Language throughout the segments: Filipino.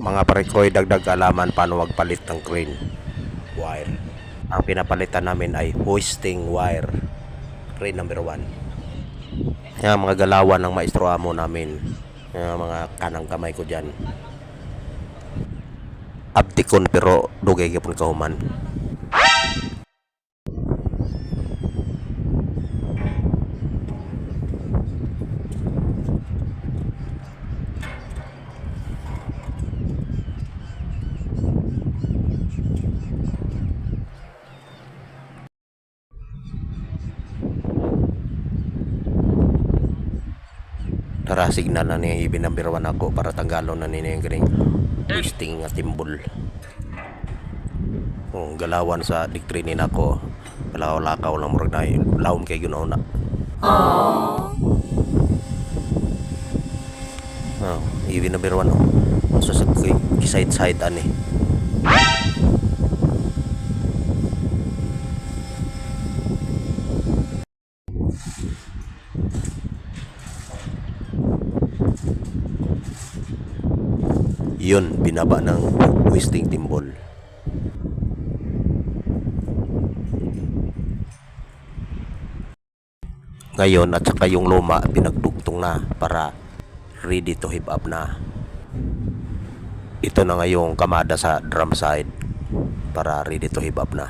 Mga parikoy, dagdag alaman paano magpalit ng crane wire. Ang pinapalitan namin ay hoisting wire, crane number 1. Yan mga galawan ng maestro amo namin. Yan mga kanang kamay ko dyan. Abdikon pero dugay gyapon kahuman. Tara, signal na niya ibinambirwan ako para tanggalon na niya yung galing twisting nga timbol. Kung galawan sa diktrinin ako, lakaw-lakaw lang murag na laon kay ginauna. Ibinambirwan ako. So sa kiside-side ani. Yun, binaba ng twisting timbol. Ngayon at saka yung luma pinagdugtong na para ready to heave up na. Ito na ngayong kamada sa drum side para ready to heave up na.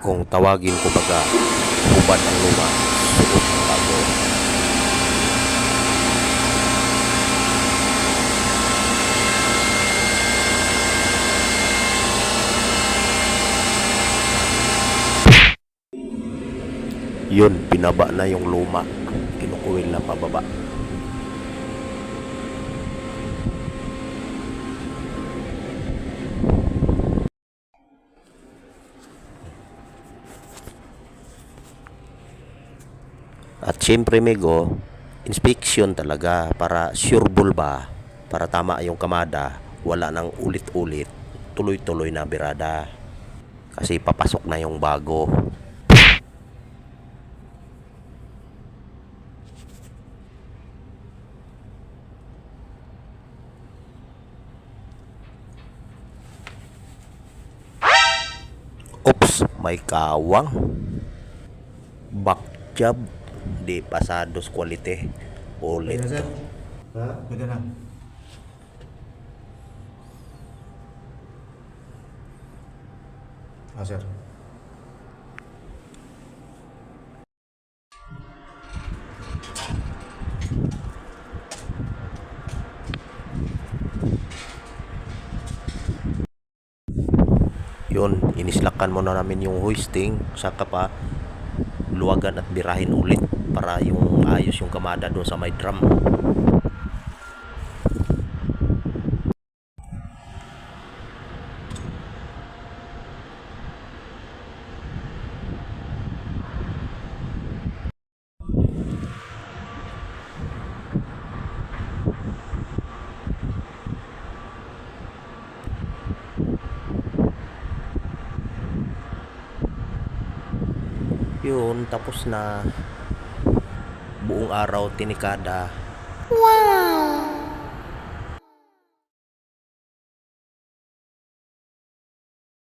Kung tawagin ko baga ubad ang luma, suot ang bago. Yun, pinaba na yung luma, kinukuwil na pababa. At syempre Mego, inspection talaga para sureball ba, para tama yung kamada, wala nang ulit-ulit, tuloy-tuloy na birada. Kasi papasok na yung bago. Oops, may kawang. Back job, di pasados quality. Ulit. Pwede na, sir? Ha? Pwede na. Sir. Yun, inislakan muna namin yung hoisting, saka pa luwagan at birahin ulit para yung ayos yung kamada doon sa may drum. Yun, tapos na buong araw tinikada